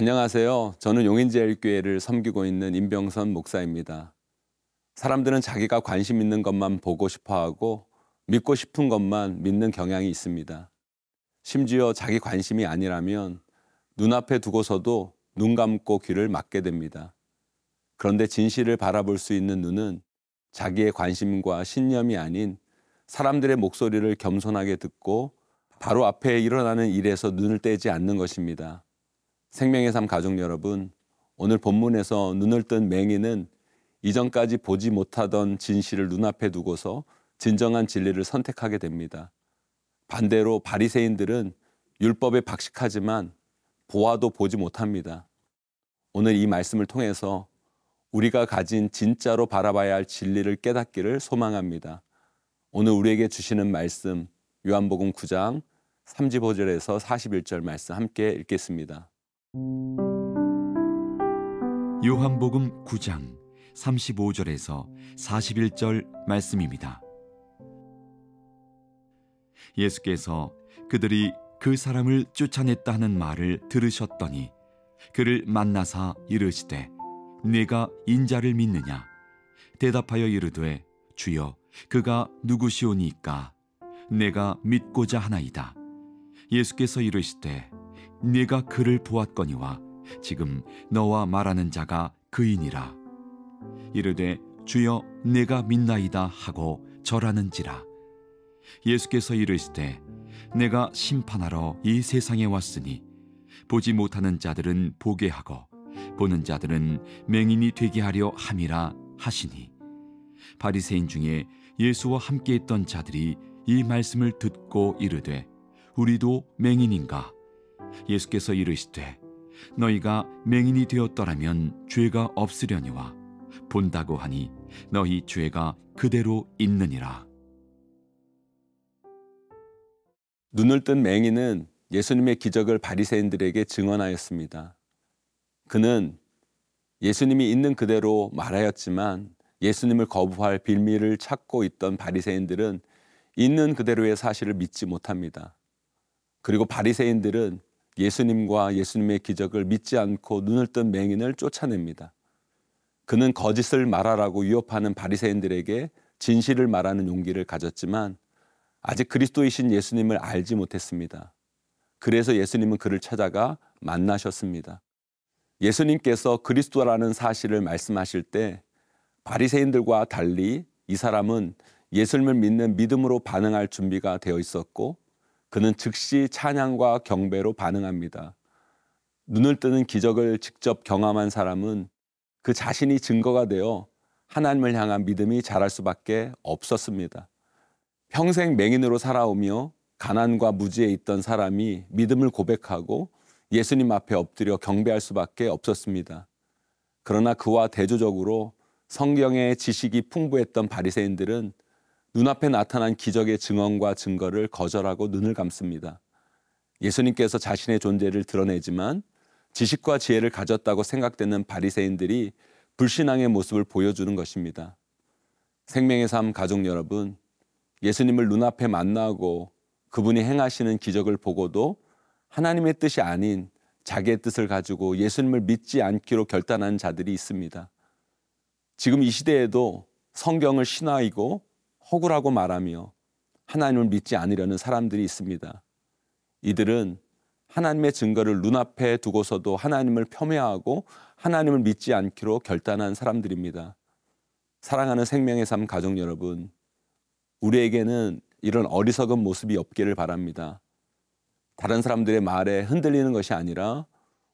안녕하세요. 저는 용인제일교회를 섬기고 있는 임병선 목사입니다. 사람들은 자기가 관심 있는 것만 보고 싶어하고 믿고 싶은 것만 믿는 경향이 있습니다. 심지어 자기 관심이 아니라면 눈앞에 두고서도 눈 감고 귀를 막게 됩니다. 그런데 진실을 바라볼 수 있는 눈은 자기의 관심과 신념이 아닌 사람들의 목소리를 겸손하게 듣고 바로 앞에 일어나는 일에서 눈을 떼지 않는 것입니다. 생명의 삶 가족 여러분, 오늘 본문에서 눈을 뜬 맹인은 이전까지 보지 못하던 진실을 눈앞에 두고서 진정한 진리를 선택하게 됩니다. 반대로 바리새인들은 율법에 박식하지만 보아도 보지 못합니다. 오늘 이 말씀을 통해서 우리가 가진 진짜로 바라봐야 할 진리를 깨닫기를 소망합니다. 오늘 우리에게 주시는 말씀 요한복음 9장 35절에서 41절 말씀 함께 읽겠습니다. 요한복음 9장 35절에서 41절 말씀입니다. 예수께서 그들이 그 사람을 쫓아냈다 하는 말을 들으셨더니 그를 만나사 이르시되 네가 인자를 믿느냐? 대답하여 이르되 주여 그가 누구시오니까? 내가 믿고자 하나이다. 예수께서 이르시되 네가 그를 보았거니와 지금 너와 말하는 자가 그이니라. 이르되 주여 내가 믿나이다 하고 절하는지라. 예수께서 이르시되 내가 심판하러 이 세상에 왔으니 보지 못하는 자들은 보게 하고 보는 자들은 맹인이 되게 하려 함이라 하시니 바리새인 중에 예수와 함께 있던 자들이 이 말씀을 듣고 이르되 우리도 맹인인가? 예수께서 이르시되 너희가 맹인이 되었더라면 죄가 없으려니와 본다고 하니 너희 죄가 그대로 있느니라. 눈을 뜬 맹인은 예수님의 기적을 바리새인들에게 증언하였습니다. 그는 예수님이 있는 그대로 말하였지만 예수님을 거부할 빌미를 찾고 있던 바리새인들은 있는 그대로의 사실을 믿지 못합니다. 그리고 바리새인들은 예수님과 예수님의 기적을 믿지 않고 눈을 뜬 맹인을 쫓아냅니다. 그는 거짓을 말하라고 위협하는 바리새인들에게 진실을 말하는 용기를 가졌지만 아직 그리스도이신 예수님을 알지 못했습니다. 그래서 예수님은 그를 찾아가 만나셨습니다. 예수님께서 그리스도라는 사실을 말씀하실 때 바리새인들과 달리 이 사람은 예수님을 믿는 믿음으로 반응할 준비가 되어 있었고 그는 즉시 찬양과 경배로 반응합니다. 눈을 뜨는 기적을 직접 경험한 사람은 그 자신이 증거가 되어 하나님을 향한 믿음이 자랄 수밖에 없었습니다. 평생 맹인으로 살아오며 가난과 무지에 있던 사람이 믿음을 고백하고 예수님 앞에 엎드려 경배할 수밖에 없었습니다. 그러나 그와 대조적으로 성경의 지식이 풍부했던 바리새인들은 눈앞에 나타난 기적의 증언과 증거를 거절하고 눈을 감습니다. 예수님께서 자신의 존재를 드러내지만 지식과 지혜를 가졌다고 생각되는 바리새인들이 불신앙의 모습을 보여주는 것입니다. 생명의 삶 가족 여러분, 예수님을 눈앞에 만나고 그분이 행하시는 기적을 보고도 하나님의 뜻이 아닌 자기의 뜻을 가지고 예수님을 믿지 않기로 결단한 자들이 있습니다. 지금 이 시대에도 성경을 신화이고 허구라고 말하며 하나님을 믿지 않으려는 사람들이 있습니다. 이들은 하나님의 증거를 눈앞에 두고서도 하나님을 폄훼하고 하나님을 믿지 않기로 결단한 사람들입니다. 사랑하는 생명의 삶 가족 여러분, 우리에게는 이런 어리석은 모습이 없기를 바랍니다. 다른 사람들의 말에 흔들리는 것이 아니라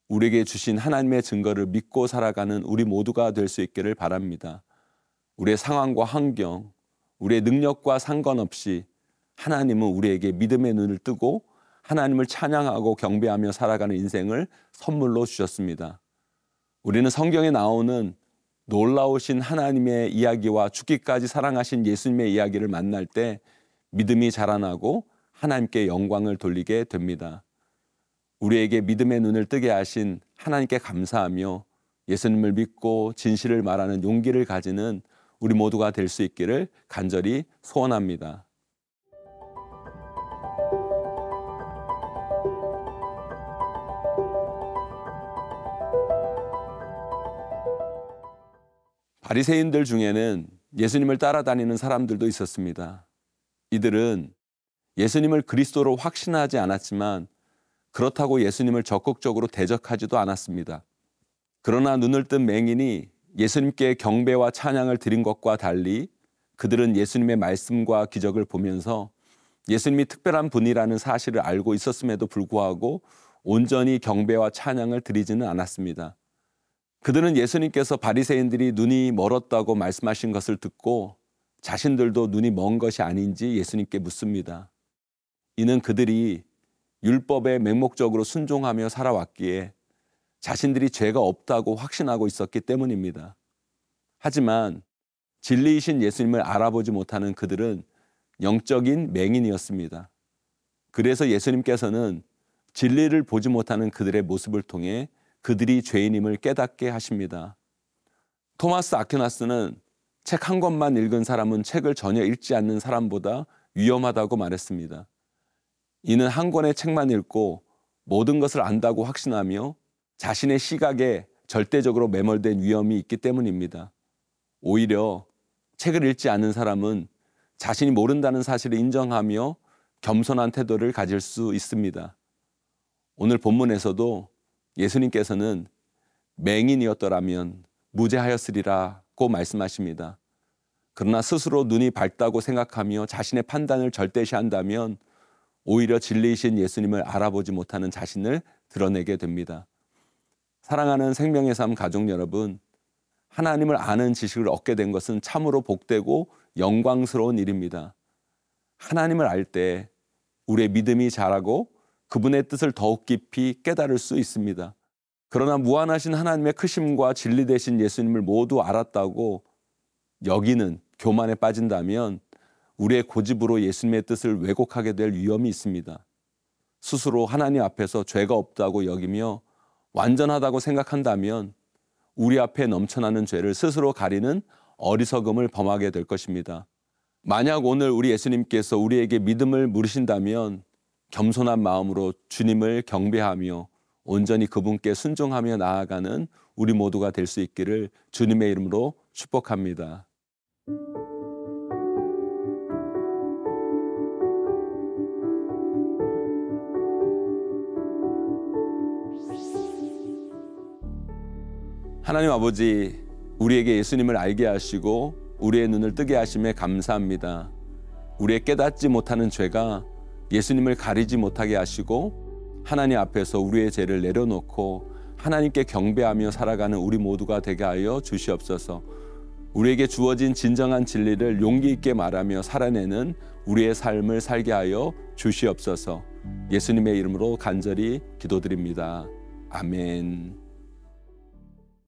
우리에게 주신 하나님의 증거를 믿고 살아가는 우리 모두가 될 수 있기를 바랍니다. 우리의 상황과 환경, 우리의 능력과 상관없이 하나님은 우리에게 믿음의 눈을 뜨고 하나님을 찬양하고 경배하며 살아가는 인생을 선물로 주셨습니다. 우리는 성경에 나오는 놀라우신 하나님의 이야기와 죽기까지 사랑하신 예수님의 이야기를 만날 때 믿음이 자라나고 하나님께 영광을 돌리게 됩니다. 우리에게 믿음의 눈을 뜨게 하신 하나님께 감사하며 예수님을 믿고 진실을 말하는 용기를 가지는 우리 모두가 될 수 있기를 간절히 소원합니다. 바리새인들 중에는 예수님을 따라다니는 사람들도 있었습니다. 이들은 예수님을 그리스도로 확신하지 않았지만 그렇다고 예수님을 적극적으로 대적하지도 않았습니다. 그러나 눈을 뜬 맹인이 예수님께 경배와 찬양을 드린 것과 달리 그들은 예수님의 말씀과 기적을 보면서 예수님이 특별한 분이라는 사실을 알고 있었음에도 불구하고 온전히 경배와 찬양을 드리지는 않았습니다. 그들은 예수님께서 바리새인들이 눈이 멀었다고 말씀하신 것을 듣고 자신들도 눈이 먼 것이 아닌지 예수님께 묻습니다. 이는 그들이 율법에 맹목적으로 순종하며 살아왔기에 자신들이 죄가 없다고 확신하고 있었기 때문입니다. 하지만 진리이신 예수님을 알아보지 못하는 그들은 영적인 맹인이었습니다. 그래서 예수님께서는 진리를 보지 못하는 그들의 모습을 통해 그들이 죄인임을 깨닫게 하십니다. 토마스 아퀴나스는 책 한 권만 읽은 사람은 책을 전혀 읽지 않는 사람보다 위험하다고 말했습니다. 이는 한 권의 책만 읽고 모든 것을 안다고 확신하며 자신의 시각에 절대적으로 매몰된 위험이 있기 때문입니다. 오히려 책을 읽지 않는 사람은 자신이 모른다는 사실을 인정하며 겸손한 태도를 가질 수 있습니다. 오늘 본문에서도 예수님께서는 맹인이었더라면 무죄하였으리라고 말씀하십니다. 그러나 스스로 눈이 밝다고 생각하며 자신의 판단을 절대시한다면 오히려 진리이신 예수님을 알아보지 못하는 자신을 드러내게 됩니다. 사랑하는 생명의 삶 가족 여러분, 하나님을 아는 지식을 얻게 된 것은 참으로 복되고 영광스러운 일입니다. 하나님을 알 때 우리의 믿음이 자라고 그분의 뜻을 더욱 깊이 깨달을 수 있습니다. 그러나 무한하신 하나님의 크심과 진리 되신 예수님을 모두 알았다고 여기는 교만에 빠진다면 우리의 고집으로 예수님의 뜻을 왜곡하게 될 위험이 있습니다. 스스로 하나님 앞에서 죄가 없다고 여기며 완전하다고 생각한다면 우리 앞에 넘쳐나는 죄를 스스로 가리는 어리석음을 범하게 될 것입니다. 만약 오늘 우리 예수님께서 우리에게 믿음을 물으신다면 겸손한 마음으로 주님을 경배하며 온전히 그분께 순종하며 나아가는 우리 모두가 될 수 있기를 주님의 이름으로 축복합니다. 하나님 아버지, 우리에게 예수님을 알게 하시고 우리의 눈을 뜨게 하심에 감사합니다. 우리의 깨닫지 못하는 죄가 예수님을 가리지 못하게 하시고 하나님 앞에서 우리의 죄를 내려놓고 하나님께 경배하며 살아가는 우리 모두가 되게 하여 주시옵소서. 우리에게 주어진 진정한 진리를 용기 있게 말하며 살아내는 우리의 삶을 살게 하여 주시옵소서. 예수님의 이름으로 간절히 기도드립니다. 아멘.